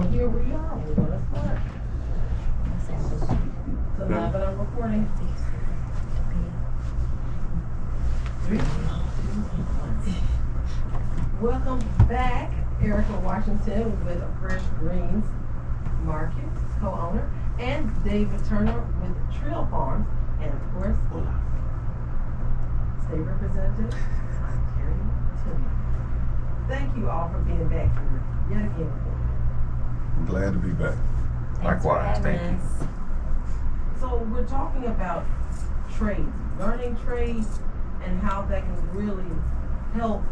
So here we are. We're gonna start. So now that I'm recording. 3, 2, 1. Welcome back, Erica Washington with Fresh Greens Market, co-owner, and David Turner with Trill Farms, and of course, State Representative Tillman. Thank you all for being back here yet again. I'm glad to be back. Likewise, thank you. So we're talking about trades, learning trades, and how that can really help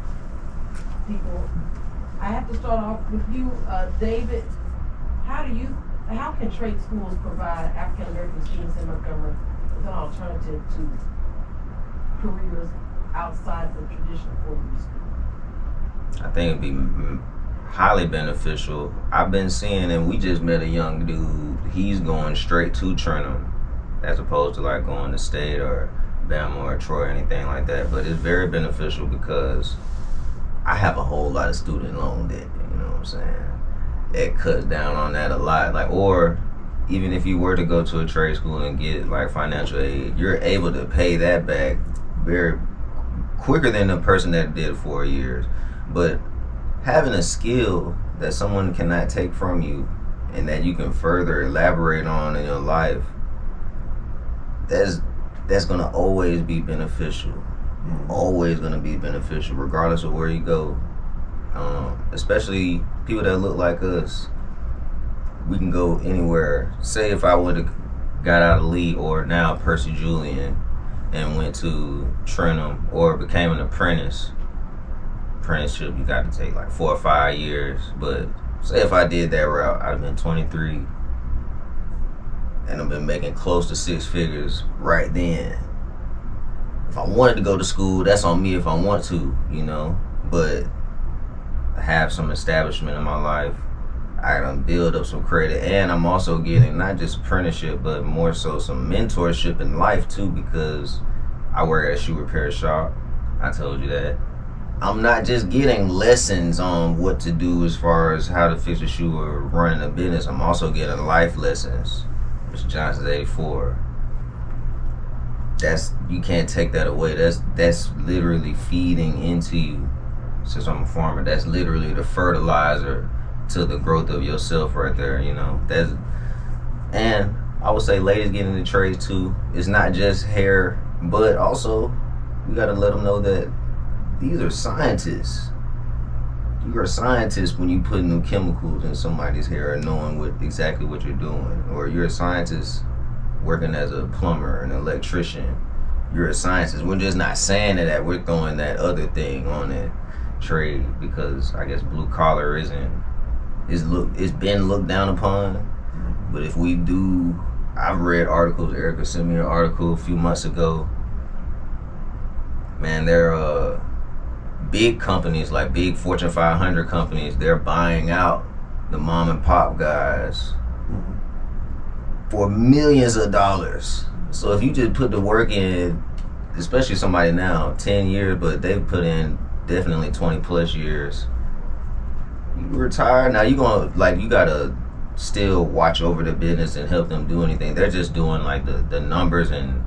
people. I have to start off with you, David. How can trade schools provide African American students in Montgomery with an alternative to careers outside the traditional 4-year school? I think it'd be highly beneficial. I've been seeing, and we just met a young dude, he's going straight to Trenton as opposed to like going to State or Bama or Troy or anything like that. But it's very beneficial because I have a whole lot of student loan debt, you know what I'm saying? It cuts down on that a lot. Like, or even if you were to go to a trade school and get like financial aid, you're able to pay that back very quicker than the person that did 4 years. But having a skill that someone cannot take from you and that you can further elaborate on in your life, that's gonna always be beneficial. Always gonna be beneficial, regardless of where you go. Especially people that look like us. We can go anywhere. Say if I would have got out of Lee or now Percy Julian and went to Trenton or became an apprentice. Apprenticeship, you got to take like 4 or 5 years. But say if I did that route, I've been 23 and I've been making close to 6 figures right then. If I wanted to go to school, that's on me if I want to, you know. But I have some establishment in my life. I done build up some credit, and I'm also getting not just apprenticeship, but more so some mentorship in life too, because I work at a shoe repair shop. I told you that. I'm not just getting lessons on what to do as far as how to fix a shoe or running a business. I'm also getting life lessons. Mr. Johnson's 84. You can't take that away. That's literally feeding into you. Since I'm a farmer, that's literally the fertilizer to the growth of yourself right there, you know. And I would say ladies get into trades too. It's not just hair, but also we gotta let them know that these are scientists. You are scientists when you put new chemicals in somebody's hair and knowing exactly what you're doing. Or you're a scientist working as a plumber, an electrician. You're a scientist. We're just not saying that we're throwing that other thing on it trade, because I guess blue collar it's been looked down upon. But if we do, I've read articles, Erica sent me an article a few months ago, man, there are big companies, like big Fortune 500 companies, they're buying out the mom and pop guys for millions of dollars. So if you just put the work in, especially somebody now, 10 years, but they've put in definitely 20 plus years, you retire, now you gotta still watch over the business and help them do anything. They're just doing like the numbers and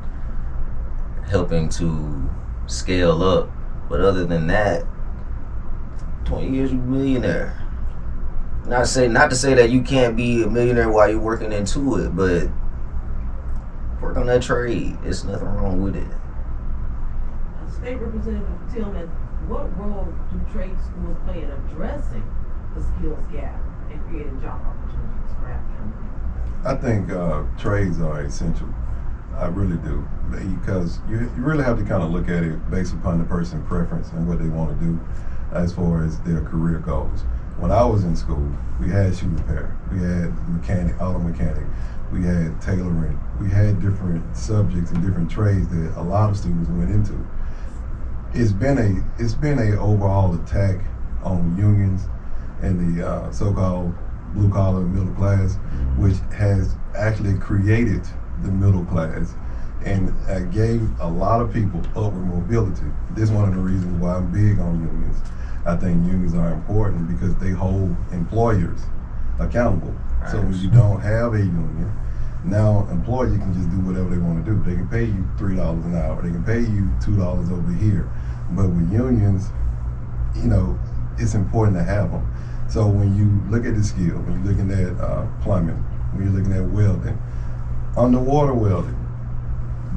helping to scale up. But other than that, 20 years, you're a millionaire. Not to say that you can't be a millionaire while you're working into it, but work on that trade. There's nothing wrong with it. State Representative Tillman, what role do trade schools play in addressing the skills gap and creating job opportunities for African Americans? I think trades are essential. I really do, because you really have to kind of look at it based upon the person's preference and what they want to do as far as their career goes. When I was in school, we had shoe repair, we had auto mechanic, we had tailoring, we had different subjects and different trades that a lot of students went into. It's been a overall attack on unions and the so-called blue collar middle class, which has actually created the middle class and gave a lot of people upward mobility. This is one of the reasons why I'm big on unions. I think unions are important because they hold employers accountable. So when you don't have a union, now employer can just do whatever they want to do. They can pay you $3 an hour. They can pay you $2 over here. But with unions, you know, it's important to have them. So when you look at the skill, when you're looking at plumbing, when you're looking at welding, underwater welding,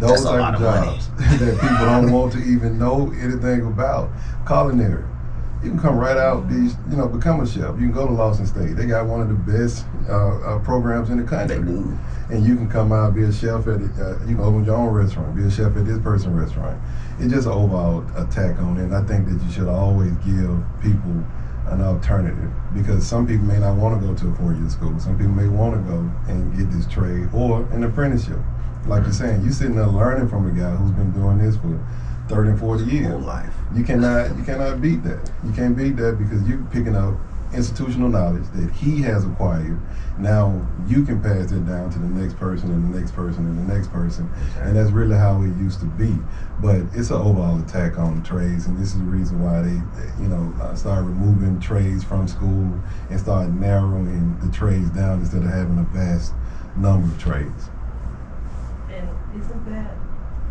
those type of jobs that people don't want to even know anything about. Culinary, you can come right out these, you know, become a chef. You can go to Lawson State. They got one of the best programs in the country. They do. And you can come out, be a chef at, you know, open your own restaurant, be a chef at this person's restaurant. It's just an overall attack on it. And I think that you should always give people an alternative, because some people may not want to go to a 4-year school. Some people may want to go and get this trade or an apprenticeship. Like you're saying, you're sitting there learning from a guy who's been doing this for 30 and 40 years. Whole life. You cannot beat that. You can't beat that because you're picking up institutional knowledge that he has acquired. Now you can pass it down to the next person and the next person and the next person. And that's really how it used to be. But it's an overall attack on the trades, and this is the reason why they started removing trades from school and started narrowing the trades down instead of having a vast number of trades. And isn't that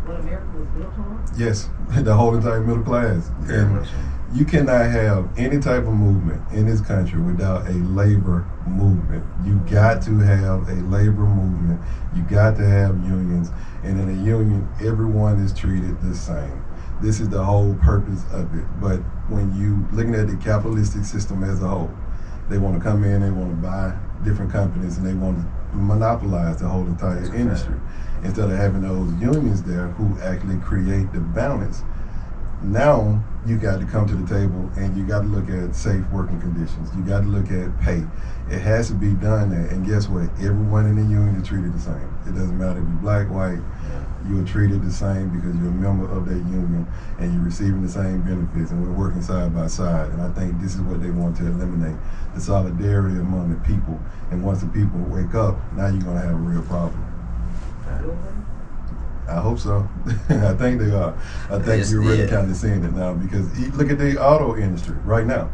what America was built on? Yes, the whole entire middle class. And you cannot have any type of movement in this country without a labor movement. You got to have a labor movement. You got to have unions. And in a union, everyone is treated the same. This is the whole purpose of it. But when you looking at the capitalistic system as a whole, they want to come in, they want to buy different companies, and they want to monopolize the whole entire industry. Instead of having those unions there who actually create the balance. Now you got to come to the table and you got to look at safe working conditions. You got to look at pay. It has to be done there. And guess what? Everyone in the union is treated the same. It doesn't matter if you're black, white. You are treated the same because you're a member of that union and you're receiving the same benefits, and we're working side by side. And I think this is what they want to eliminate, the solidarity among the people. And once the people wake up, now you're going to have a real problem. I hope so. I think they are. I think you're really kind of seeing it now, because look at the auto industry right now.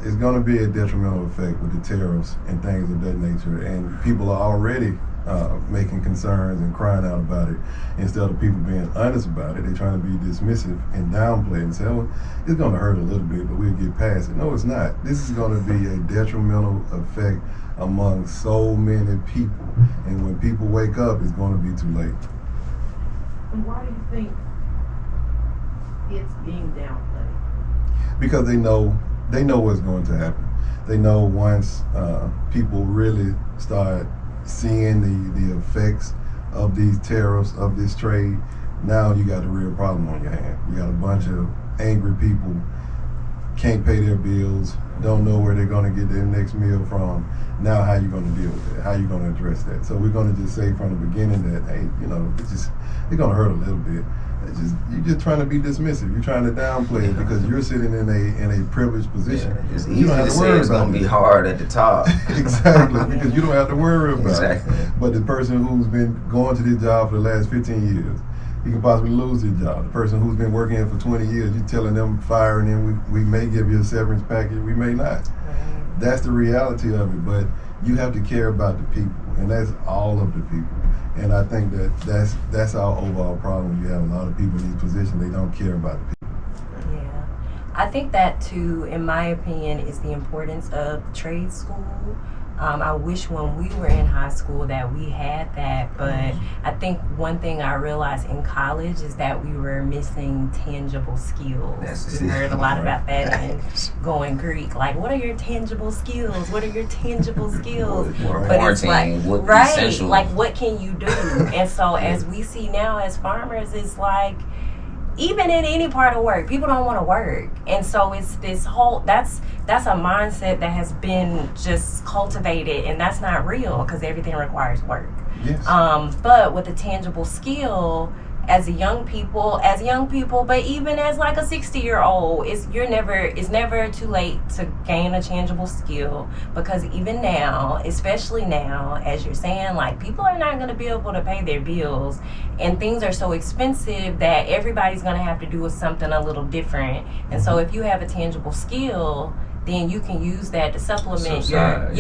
It's going to be a detrimental effect with the tariffs and things of that nature, and people are already making concerns and crying out about it. Instead of people being honest about it, they're trying to be dismissive and downplay and say, well, it's going to hurt a little bit, but we'll get past it. No, it's not. This is going to be a detrimental effect among so many people, and when people wake up, it's going to be too late. And why do you think it's being downplayed? Because they know what's going to happen. They know once people really start seeing the effects of these tariffs, of this trade, now you got a real problem on your hand. You got a bunch of angry people, can't pay their bills, don't know where they're going to get their next meal from. Now how you going to deal with that? How you going to address that? So we're going to just say from the beginning that, hey, it's going to hurt a little bit. You're just trying to be dismissive. You're trying to downplay it because you're sitting in a privileged position. Yeah, it's you don't have to worry it's going to be hard at the top. Exactly, because you don't have to worry about Exactly. it. But the person who's been going to this job for the last 15 years, he can possibly lose his job. The person who's been working here for 20 years, you're telling them, firing them, we may give you a severance package, we may not. That's the reality of it, but you have to care about the people, and that's all of the people. And I think that's our overall problem. You have a lot of people in these positions, they don't care about the people. Yeah. I think that too, in my opinion, is the importance of trade school. I wish when we were in high school that we had that, but I think one thing I realized in college is that we were missing tangible skills. We heard a lot about that in Going Greek. Like, what are your tangible skills? What are your tangible skills? But it's like, right, essential. Like, what can you do? And so as we see now as farmers, it's like, even in any part of work, people don't want to work. And so it's this whole, that's a mindset that has been just cultivated, and that's not real because everything requires work. Yes. But with a tangible skill, as young people, but even as like a 60-year-old, it's never too late to gain a tangible skill, because even now, especially now, as you're saying, like, people are not going to be able to pay their bills, and things are so expensive that everybody's going to have to do something a little different. And so if you have a tangible skill, then you can use that to supplement Subside,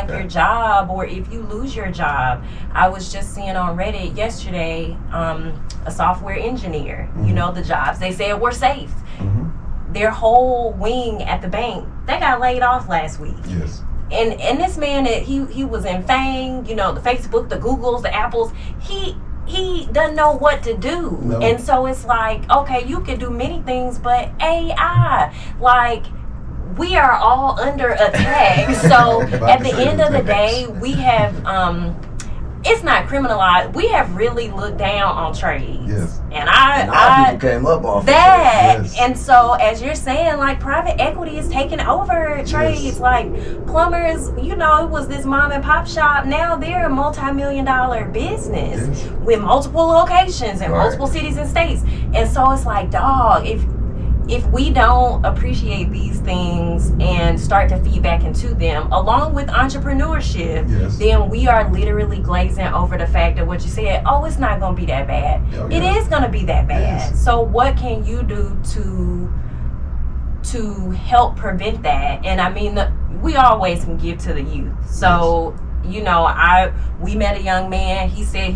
your job, or if you lose your job. I was just seeing on Reddit yesterday, a software engineer, you know, the jobs they said were safe. Their whole wing at the bank, they got laid off last week. Yes. And this man, he was in FANG, you know, the Facebook, the Googles, the Apples. He doesn't know what to do. No. And so it's like, okay, you can do many things, but AI, like, we are all under attack. So at the end of the day, we have, it's not criminalized. We have really looked down on trades. Yes. And a lot of people came up off that. Yes. And so as you're saying, like, private equity is taking over trades. Yes. Like plumbers, you know, it was this mom and pop shop. Now they're a multi-million-dollar business Yes. with multiple locations in multiple cities and states. And so it's like, dog, if we don't appreciate these things and start to feed back into them, along with entrepreneurship, Yes. then we are literally glazing over the fact that what you said, oh, it's not going to be that bad. Oh, It yeah. is going to be that bad. Yes. So what can you do to help prevent that? And I mean, we always can give to the youth. So, you know, we met a young man. He said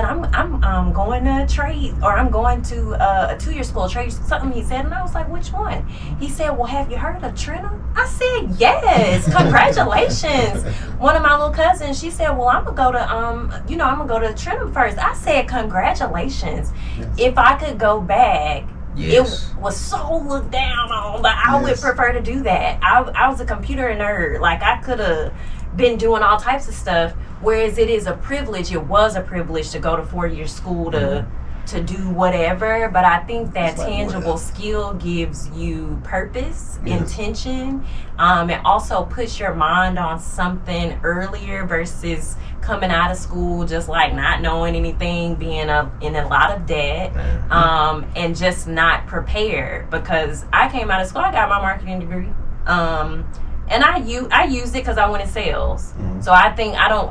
I'm going to trade, or I'm going to a 2-year school trade, something he said. And I was like, which one? He said, well, have you heard of Trill? I said, yes. Congratulations. One of my little cousins, she said, well, I'm gonna go to I'm gonna go to Trill first. I said, congratulations. Yes. If I could go back, Yes. it was so looked down on, but I would prefer to do that. I was a computer nerd. Like, I could have been doing all types of stuff, whereas it is a privilege. It was a privilege to go to 4-year school to do whatever, but I think that It's like, tangible skill gives you purpose, intention, and also puts your mind on something earlier versus coming out of school just like not knowing anything, being in a lot of debt, and just not prepared. Because I came out of school, I got my marketing degree, and I used it because I went in sales. So I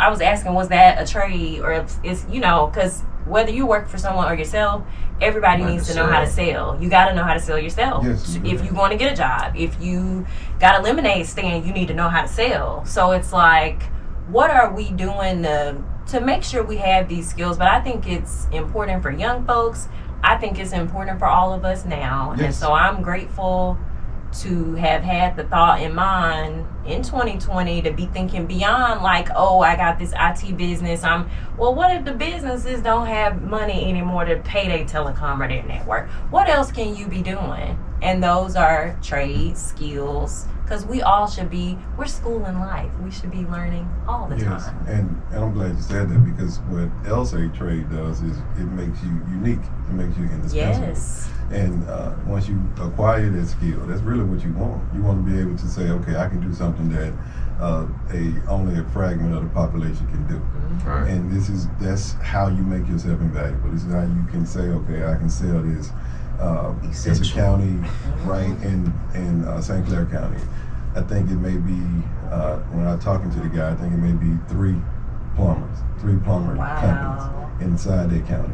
was asking, was that a trade, or is, you know, because whether you work for someone or yourself, everybody needs to know how to sell. You got to know how to sell yourself. Yes, you do. If you want to get a job, if you got a lemonade stand, you need to know how to sell. So it's like, what are we doing to make sure we have these skills? But I think it's important for young folks. I think it's important for all of us now. Yes. And so I'm grateful to have had the thought in mind in 2020 to be thinking beyond, like, oh, I got this IT business. Well, what if the businesses don't have money anymore to pay their telecom or their network? What else can you be doing? And those are trades, skills, because we're schooling life. We should be learning all the time. And I'm glad you said that, because what else a trade does is it makes you unique. It makes you indispensable. Yes. And once you acquire that skill, that's really what you want. You want to be able to say, okay, I can do something that only a fragment of the population can do. Right. And that's how you make yourself invaluable. This is how you can say, okay, I can sell this. It's a county, right, in St. Clair County. I think it may be, when I'm talking to the guy, I think it may be three plumber companies inside that county.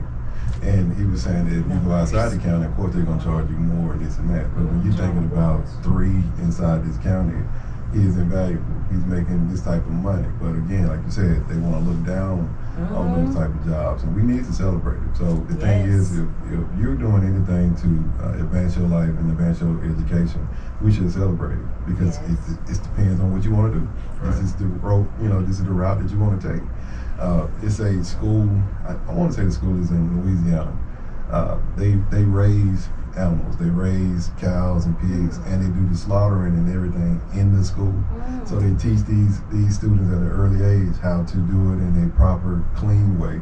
And he was saying that if you go outside the county, of course they're going to charge you more and this and that. But when you're thinking about 3 inside this county, he is invaluable. He's making this type of money. But again, like you said, they want to look down on those type of jobs. And we need to celebrate it. So the thing is, if you're doing anything to advance your life and advance your education, we should celebrate it, because it depends on what you want to do. Right. This is the road, this is the route that you want to take. It's a school, I want to say the school is in Louisiana. They raise animals. They raise cows and pigs, and they do the slaughtering and everything in the school. So they teach these students at an early age how to do it in a proper, clean way,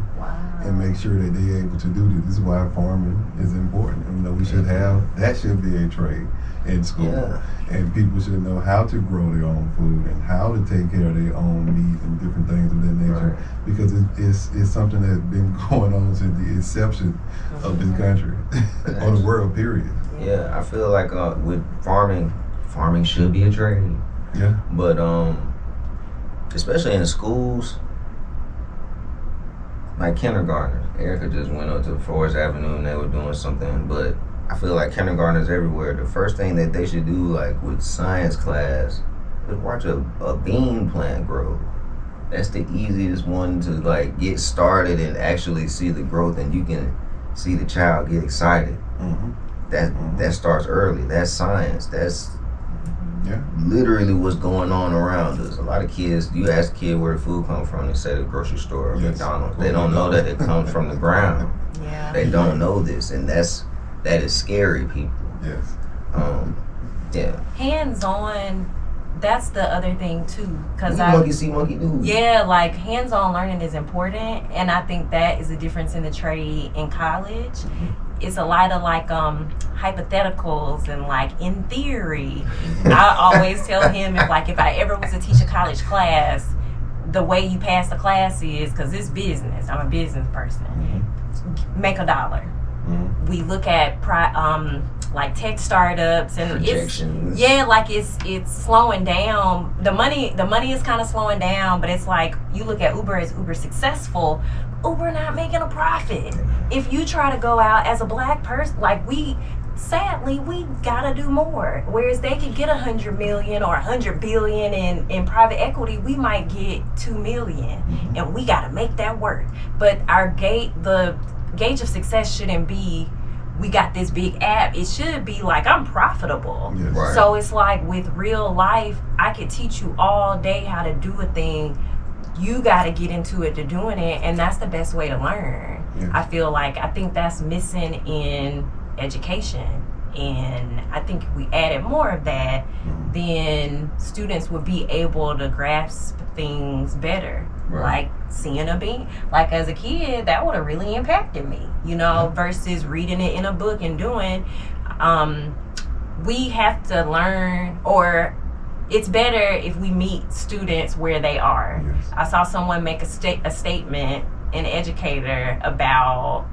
and make sure that they're able to do this. This is why farming is important. And we should have, that should be a trade in school, and people should know how to grow their own food and how to take care of their own meat and different things of that nature, because it's something that's been going on since the inception of this country or the world, period. Yeah, I feel like with farming should be a trade. Yeah. But especially in schools, like kindergartners. Erica just went up to Forest Avenue and they were doing something, but I feel like kindergartners everywhere, the first thing that they should do, like with science class, is watch a bean plant grow. That's the easiest one to like get started and actually see the growth, and you can see the child get excited. That starts early. That's science. That's literally what's going on around us. A lot of kids, you ask a kid where the food comes from, they say the grocery store or McDonald's. They don't know that it comes from the ground. They don't know this, and that is scary, people. Hands-on, that's the other thing too, because monkey see, monkey do. Like hands-on learning is important, and I think that is the difference in the trade in college. It's a lot of like hypotheticals and like in theory. I always tell him if I ever was to teach a college class, the way you pass the class is, because it's business. I'm a business person. Make $1. We look at like tech startups and projections. It's slowing down. The money is kind of slowing down, but it's like you look at Uber as Uber successful. Uber not making a profit. If you try to go out as a black person, like sadly we gotta do more. Whereas they could get 100 million or 100 billion in private equity, we might get 2 million, and we gotta make that work. But the gauge of success shouldn't be we got this big app. It should be like I'm profitable. So it's like with real life, I could teach you all day how to do a thing. You got to get into it to doing it, and that's the best way to learn. I think that's missing in education, and I think if we added more of that, then students would be able to grasp things better. Like seeing a bean, like as a kid, that would have really impacted me, versus reading it in a book and doing. We have to learn, or it's better if we meet students where they are. I saw someone make a statement, an educator, about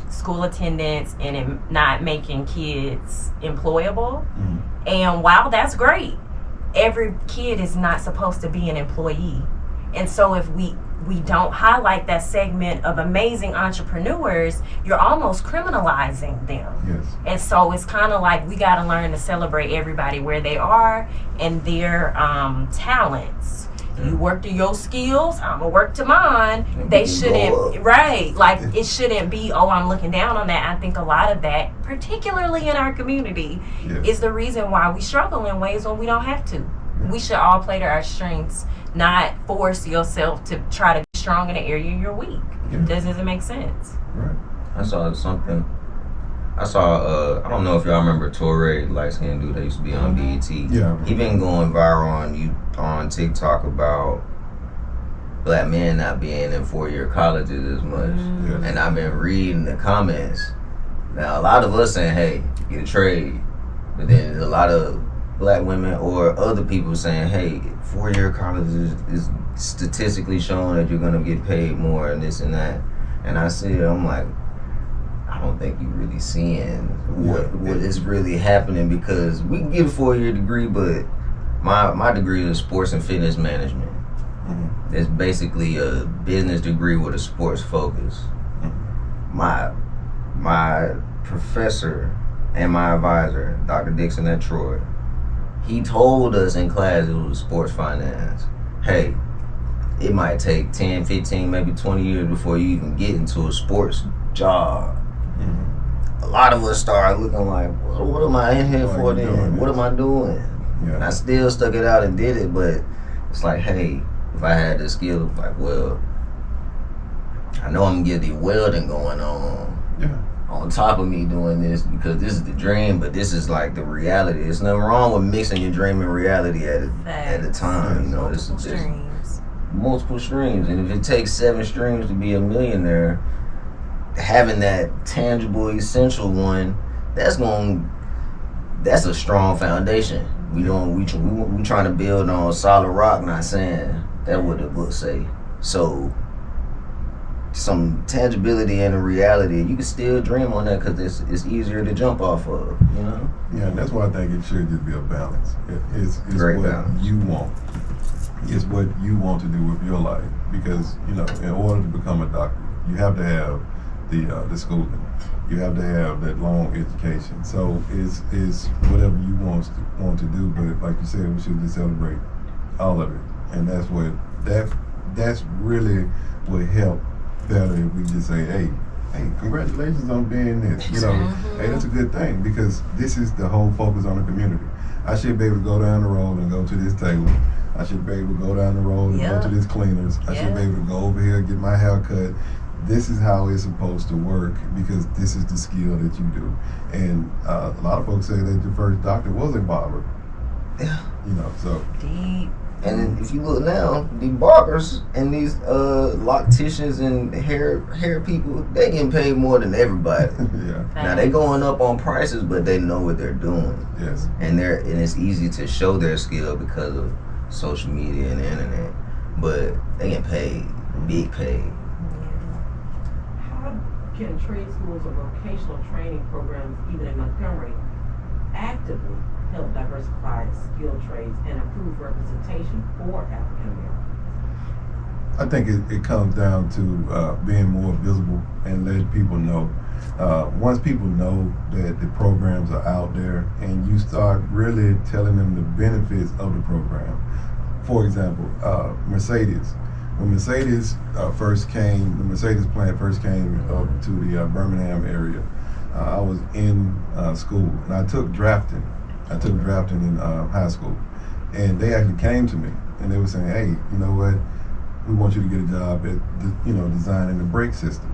school attendance and it not making kids employable. And while that's great, every kid is not supposed to be an employee. And so if we don't highlight that segment of amazing entrepreneurs, you're almost criminalizing them. And so it's kind of like we got to learn to celebrate everybody where they are and their talents. You work to your skills, I'm gonna work to mine. They shouldn't, it shouldn't be, I'm looking down on that. I think a lot of that, particularly in our community, is the reason why we struggle in ways when we don't have to. We should all play to our strengths, not force yourself to try to be strong in an area you're weak. Does it make sense? I saw something. I don't know if y'all remember Torre, light-skinned dude that used to be on BET. He been going viral on TikTok about black men not being in 4-year colleges as much. And I've been reading the comments. Now, a lot of us saying, hey, get a trade. But then there's a lot of black women or other people saying, hey, 4-year college is statistically showing that you're going to get paid more and this and that. And I'm like, I don't think you're really seeing what is really happening, because we can get a 4-year degree, but my degree is sports and fitness management. It's basically a business degree with a sports focus. My professor and my advisor, Dr. Dixon at Troy, he told us in class it was sports finance. Hey, it might take 10, 15, maybe 20 years before you even get into a sports job. A lot of us start looking like, what am I in here for then? What am I doing? And I still stuck it out and did it, but it's like, hey, if I had the skill, like, well, I know I'm gonna get the welding going on top of me doing this, because this is the dream, but this is like the reality. There's nothing wrong with mixing your dream and reality at a time. This is just multiple streams. And if it takes 7 streams to be a millionaire, having that tangible, essential one, that's a strong foundation. We trying to build on solid rock. Not saying that what the book say. So some tangibility and a reality, you can still dream on that, because it's easier to jump off of. Yeah, that's why I think it should just be a balance. It's Great what balance. you want. It's what you want to do with your life, because in order to become a doctor, you have to have the schooling. You have to have that long education. So it's whatever you want to do, but like you said, we should just celebrate all of it, and that's really what help better if we just say, hey, congratulations on being this. You know, hey, that's a good thing, because this is the whole focus on the community. I should be able to go down the road and go to this tailor. I should be able to go down the road and go to this cleaners. I should be able to go over here and get my hair cut. This is how it's supposed to work, because this is the skill that you do. And a lot of folks say that your first doctor was a barber. Yeah. You know, so. Deep. And if you look now, the barbers and these locticians and hair people, they getting paid more than everybody. Yeah. Now they going up on prices, but they know what they're doing. Yes. And it's easy to show their skill because of social media and the internet. But they get paid, big paid. How can trade schools or vocational training programs, even in Montgomery, actively help diversify skilled trades and improve representation for African Americans? I think it comes down to being more visible and letting people know. Once people know that the programs are out there, and you start really telling them the benefits of the program. For example, Mercedes. When Mercedes first came, the Mercedes plant first came up to the Birmingham area, I was in school, and I took drafting. In high school, and they actually came to me and they were saying, "Hey, you know what? We want you to get a job at designing the brake system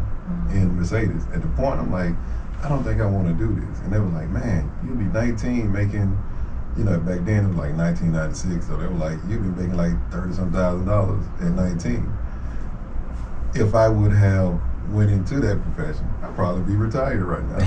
in Mercedes." At the point, I'm like, I don't think I want to do this. And they were like, "Man, you'll be 19 making," back then it was like 1996, so they were like, "You've been making like $30-some thousand at 19." If I would have went into that profession, I'd probably be retired right now.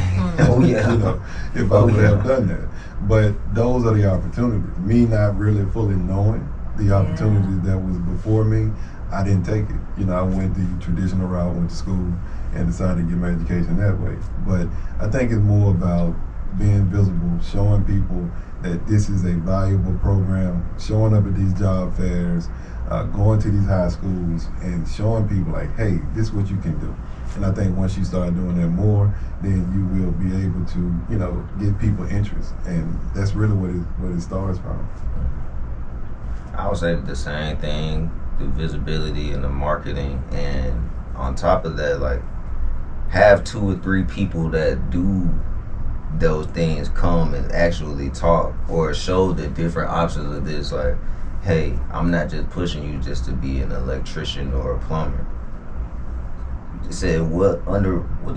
Oh yeah. If I would have done that. But those are the opportunities. Me not really fully knowing the opportunities that was before me, I didn't take it. I went the traditional route, went to school, and decided to get my education that way. But I think it's more about being visible, showing people that this is a valuable program, showing up at these job fairs, going to these high schools, and showing people like, hey, this is what you can do. And I think once you start doing that more, then you will be able to, get people interest. And that's really what it starts from. I would say the same thing, the visibility and the marketing, and on top of that, like, have 2 or 3 people that do those things come and actually talk or show the different options of this. Like, hey, I'm not just pushing you just to be an electrician or a plumber. You just said what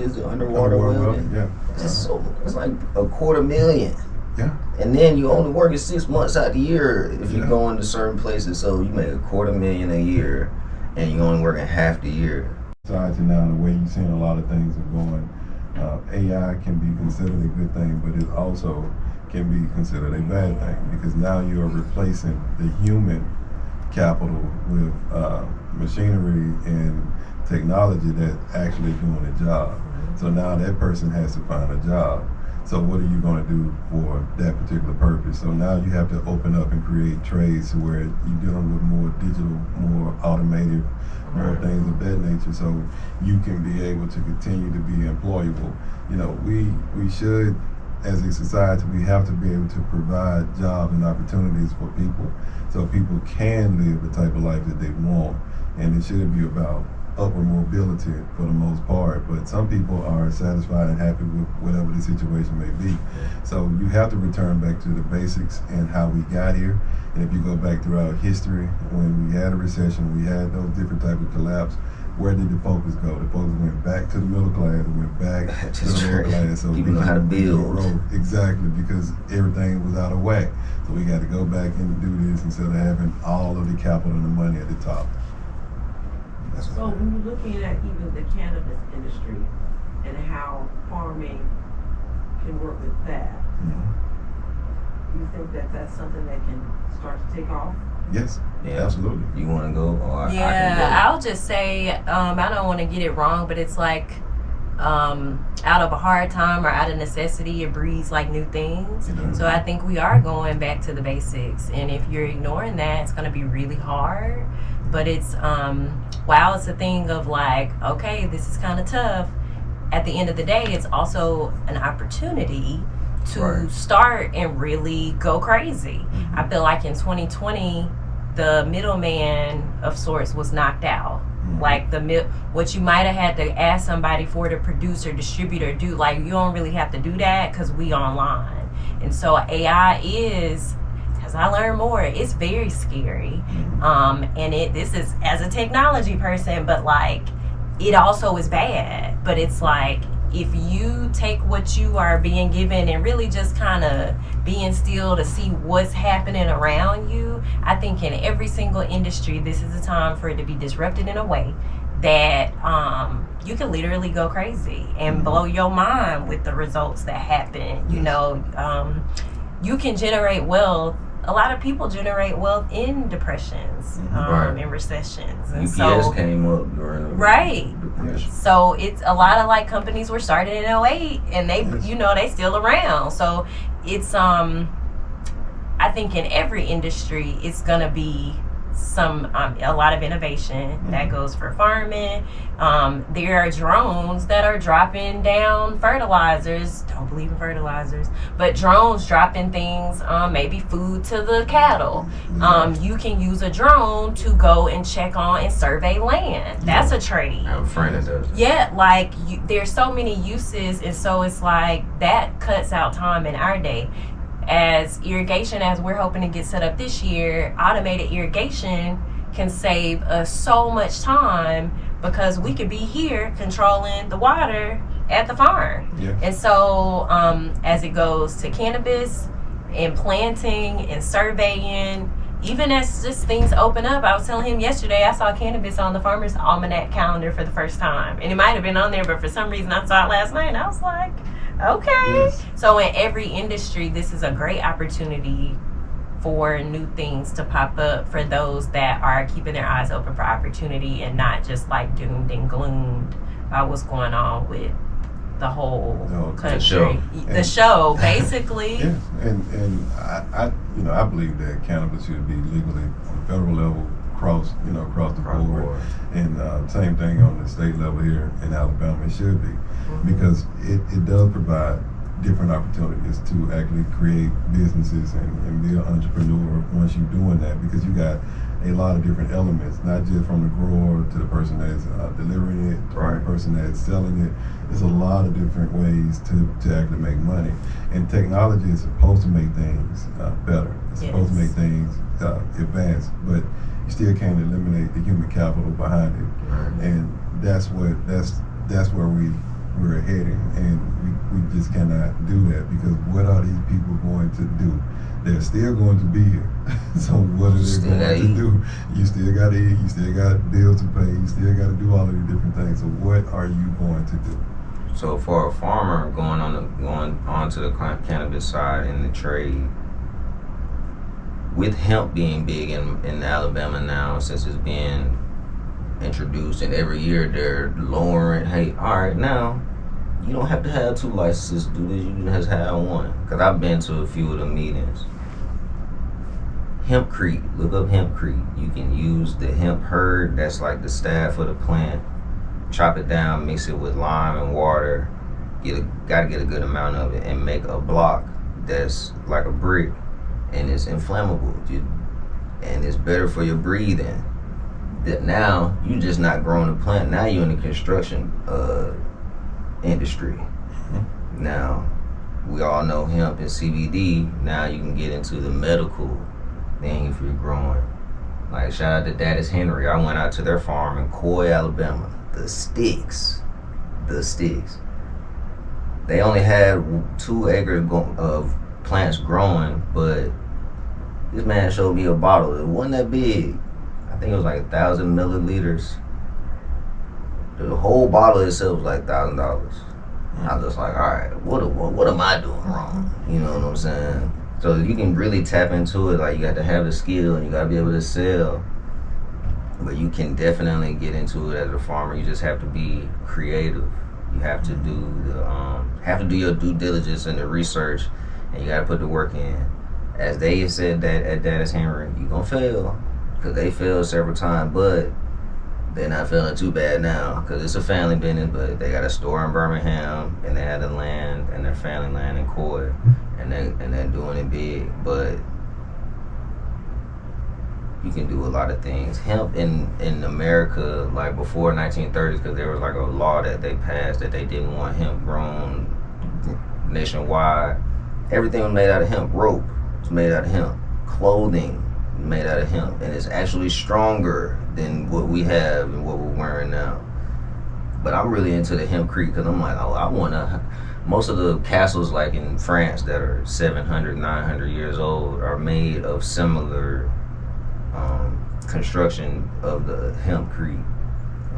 is it, underwater welding? Yeah. It's like $250,000. Yeah. And then you only working 6 months out the year if you go into certain places, so you make $250,000 a year and you only working half the year. Society now, the way you're seeing a lot of things are going, AI can be considered a good thing, but it also can be considered a bad thing, because now you are replacing the human capital with machinery and technology that's actually doing a job. So now that person has to find a job. So what are you going to do for that particular purpose? So now you have to open up and create trades where you're dealing with more digital, more automated, more things of that nature, so you can be able to continue to be employable. We should, as a society, we have to be able to provide jobs and opportunities for people, so people can live the type of life that they want. And it shouldn't be about upward mobility for the most part, but some people are satisfied and happy with whatever the situation may be. So you have to return back to the basics and how we got here. And if you go back throughout history, when we had a recession, we had those different type of collapse, where did the focus go? The focus went back to the middle class, it went back to the middle class. So people know how to build. Exactly, because everything was out of whack. So we got to go back and do this instead of having all of the capital and the money at the top. So when you're looking at even the cannabis industry and how farming can work with that, do you think that that's something that can start to take off? Yes, Yeah. absolutely. You want to go, or I can Yeah, I'll just say, I don't want to get it wrong, but it's like, out of a hard time or out of necessity, it breeds like new things. So I think we are going back to the basics, and if you're ignoring that, it's going to be really hard. But it's while it's a thing of like, okay, this is kind of tough, at the end of the day, it's also an opportunity to Right. start and really go crazy. I feel like in 2020, the middleman of sorts was knocked out. Like what you might have had to ask somebody for to produce or distribute or do, like you don't really have to do that because we online. And so AI is, as I learn more, it's very scary. And this is as a technology person, but like it also is bad. But it's like if you take what you are being given and really just kind of being still to see what's happening around you, I think in every single industry, this is a time for it to be disrupted in a way that you can literally go crazy and blow your mind with the results that happen. You know, you can generate wealth. A lot of people generate wealth in depressions, Right. in recessions. And UPS so, came up during the right. depression. So it's a lot of like companies were started in 08 and they, you know, they still around. So it's, I think in every industry, it's going to be a lot of innovation that goes for farming. There are drones that are dropping down fertilizers. Don't believe in fertilizers, but drones dropping things, maybe food to the cattle. You can use a drone to go and check on and survey land. That's a trade. I have a friend that does. Yeah, like there's so many uses, and so it's like that cuts out time in our day. As irrigation, as we're hoping to get set up this year, automated irrigation can save us so much time because we could be here controlling the water at the farm. Yeah. And so as it goes to cannabis and planting and surveying, even as just things open up, I was telling him yesterday, I saw cannabis on the Farmer's Almanac calendar for the first time. And it might have been on there, but for some reason I saw it last night and I was like, okay. Yes. So in every industry, this is a great opportunity for new things to pop up for those that are keeping their eyes open for opportunity and not just like doomed and gloomed by what's going on with the whole country. The show, basically. Yeah, and I believe that cannabis should be legally on the federal level across the board. And same thing on the state level here in Alabama. It should be because it does provide different opportunities to actually create businesses and be an entrepreneur once you're doing that, because you got a lot of different elements, not just from the grower to the person that's delivering it, to the person that's selling it. There's a lot of different ways to actually make money. And technology is supposed to make things better. It's supposed to make things advance, but you still can't eliminate the human capital behind it. Right. And that's where we're heading, and we just cannot do that, because what are these people going to do? They're still going to be here. So what are they going to do? You still got to eat, you still got bills to pay, you still got to do all of these different things. So what are you going to do? So for a farmer going onto the cannabis side in the trade, with hemp being big in Alabama now, since it's being introduced, and every year they're lowering, hey, all right, now you don't have to have 2 licenses to do this, you can just have 1. Because I've been to a few of the meetings. Hempcrete, look up Hempcrete. You can use the hemp herd, that's like the staff of the plant, chop it down, mix it with lime and water, gotta get a good amount of it, and make a block that's like a brick, and it's inflammable, and it's better for your breathing. That now you just not growing a plant, now you're in the construction industry. Now we all know hemp and CBD. Now you can get into the medical thing if you're growing. Like, shout out to Daddy's Henry. I went out to their farm in Coy, Alabama. The sticks. They only had 2 acres of plants growing, but this man showed me a bottle. It wasn't that big. I think it was like 1,000 milliliters. The whole bottle itself was like $1,000. I was just like, all right, what am I doing wrong? You know what I'm saying? So you can really tap into it. Like, you got to have the skill and you got to be able to sell. But you can definitely get into it as a farmer. You just have to be creative. You have to do your due diligence and the research, and you got to put the work in. As they said that at Daddy's Henry, you're gonna fail, because they failed several times, but they're not feeling too bad now because it's a family business, but they got a store in Birmingham and they had the land and their family land in Coy, and they're doing it big. But you can do a lot of things. Hemp in America, like before 1930s, because there was like a law that they passed that they didn't want hemp grown nationwide. Everything was made out of hemp. Rope was made out of hemp. Clothing made out of hemp, and it's actually stronger than what we have and what we're wearing now. But I'm really into the hempcrete because I'm like, oh, I want to. Most of the castles, like in France, that are 700, 900 years old, are made of similar construction of the hempcrete.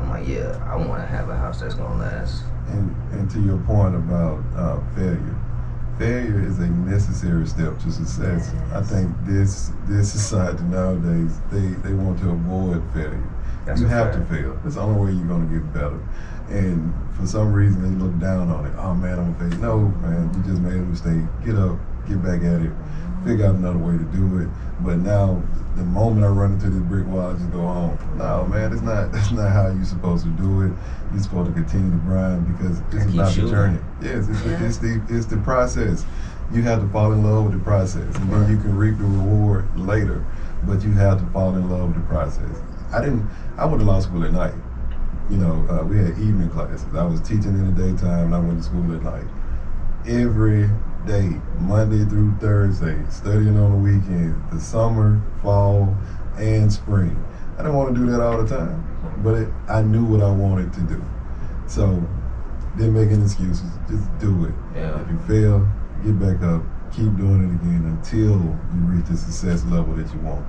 I'm like, yeah, I want to have a house that's gonna last. And to your point about failure is a necessary step to success. Yes. I think this society nowadays, they want to avoid failure. You have to fail. That's the only way you're going to get better. And for some reason, they look down on it. Oh man, I'm going to fail. No, man, you just made a mistake. Get up, get back at it, figure out another way to do it. But now, the moment I run into this brick wall, I just go home. No, man, that's not how you're supposed to do it. You're supposed to continue to grind because it's about the journey. Yes, it's the process. You have to fall in love with the process, and then you can reap the reward later. But you have to fall in love with the process. I went to law school at night. You know, we had evening classes. I was teaching in the daytime, and I went to school at night. Every day, Monday through Thursday, studying on the weekend, the summer, fall, and spring. I didn't want to do that all the time, but I knew what I wanted to do. So, didn't make any excuses, just do it. Yeah. If you fail, get back up, keep doing it again until you reach the success level that you want.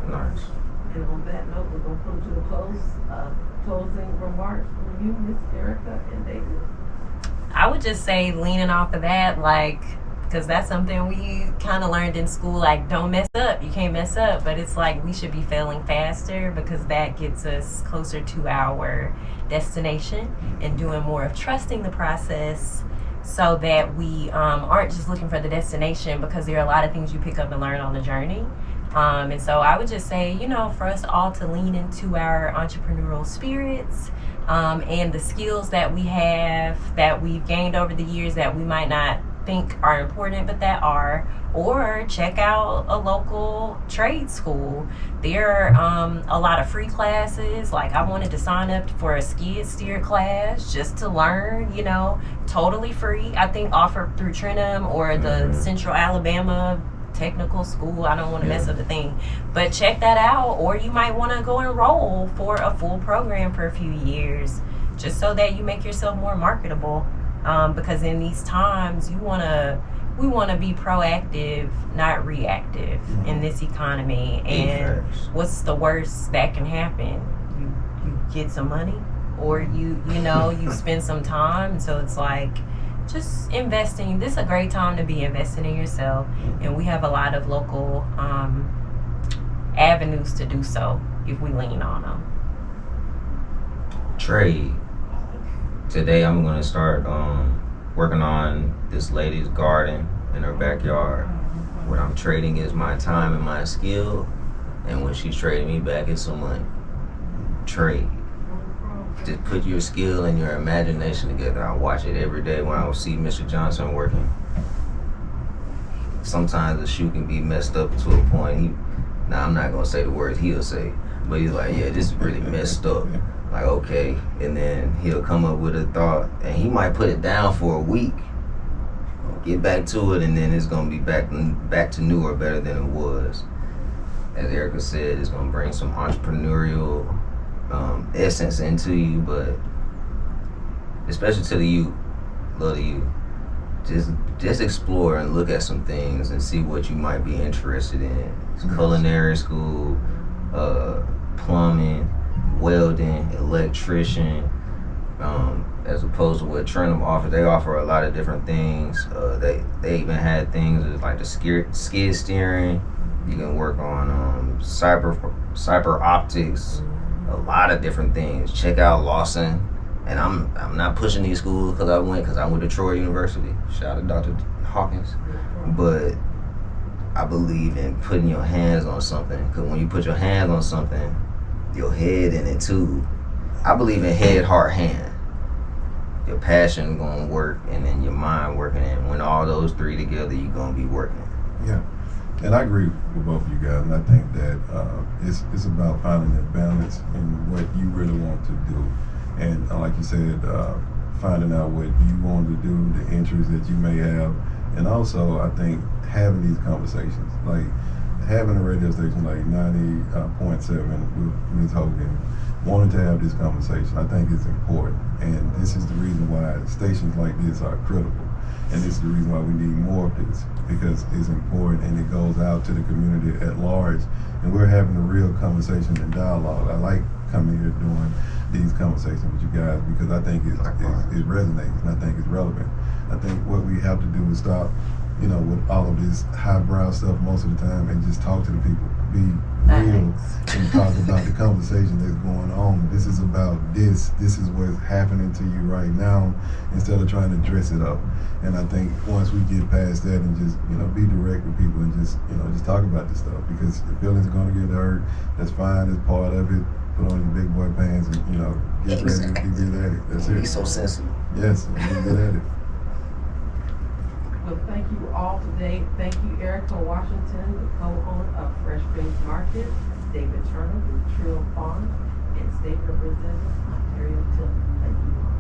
Nice. And on that note, we're going to come to a closing remarks from you, Miss Erica and David. I would just say, leaning off of that, like, because that's something we kind of learned in school, like, don't mess up. You can't mess up. But it's like we should be failing faster because that gets us closer to our destination and doing more of trusting the process so that we aren't just looking for the destination, because there are a lot of things you pick up and learn on the journey. And so I would just say, you know, for us all to lean into our entrepreneurial spirits, and the skills that we have, that we've gained over the years that we might not think are important, but that are, or check out a local trade school. There are a lot of free classes. Like, I wanted to sign up for a skid steer class just to learn, you know, totally free. I think offered through Trenum or the Central Alabama Technical School. I don't want to mess up the thing, but check that out. Or you might want to go enroll for a full program for a few years, just so that you make yourself more marketable. Because in these times, we want to be proactive, not reactive in this economy. And what's the worst that can happen? You get some money, or you spend some time. And so it's like, just investing. This is a great time to be investing in yourself, and we have a lot of local avenues to do so if we lean on them. Trade. Today I'm going to start working on this lady's garden in her backyard. What I'm trading is my time and my skill, and what she's trading me back is some money. Trade. Just put your skill and your imagination together. I watch it every day when I see Mr. Johnson working. Sometimes the shoe can be messed up to a point. Now I'm not gonna say the words he'll say, but he's like, yeah, this is really messed up. Like, okay, and then he'll come up with a thought, and he might put it down for a week, get back to it, and then it's gonna be back to new or better than it was. As Erica said, it's gonna bring some entrepreneurial essence into you, but especially to the youth, love the youth. Just explore and look at some things and see what you might be interested in. It's culinary school, plumbing, welding, electrician, as opposed to what Trenum offers. They offer a lot of different things. They even had things like the skid steering. You can work on cyber optics, a lot of different things. Check out Lawson. And I'm not pushing these schools because I went to Troy University. Shout out to Dr. Hawkins. But I believe in putting your hands on something, because when you put your hands on something, your head in it too. I believe in head, heart, hand. Your passion gonna work, and then your mind working, and when all those three together, you gonna be working. Yeah, and I agree with both of you guys, and I think that it's about finding that balance in what you really want to do, and like you said, finding out what you want to do, the interests that you may have, and also I think having these conversations, like having a radio station like 90.7 with Ms. Hogan, wanting to have this conversation, I think it's important, and this is the reason why stations like this are critical. And this is the reason why we need more of this, because it's important and it goes out to the community at large. And we're having a real conversation and dialogue. I like coming here doing these conversations with you guys because I think it resonates and I think it's relevant. I think what we have to do is stop, with all of this highbrow stuff most of the time and just talk to the people. Be real and talk about the conversation that's going on. This is about this. This is what's happening to you right now instead of trying to dress it up. And I think once we get past that and just, be direct with people and just talk about this stuff, because the feelings are going to get hurt. That's fine. It's part of it. Put on your big boy pants and, get ready to get at it. That's it. Be so sensitive. Yes, get at it. Well, thank you all today. Thank you, Erica Washington, the co-owner of Fresh Springs Market, David Turner with Trill Farms, and State Representative Ontario Tillman. Thank you all.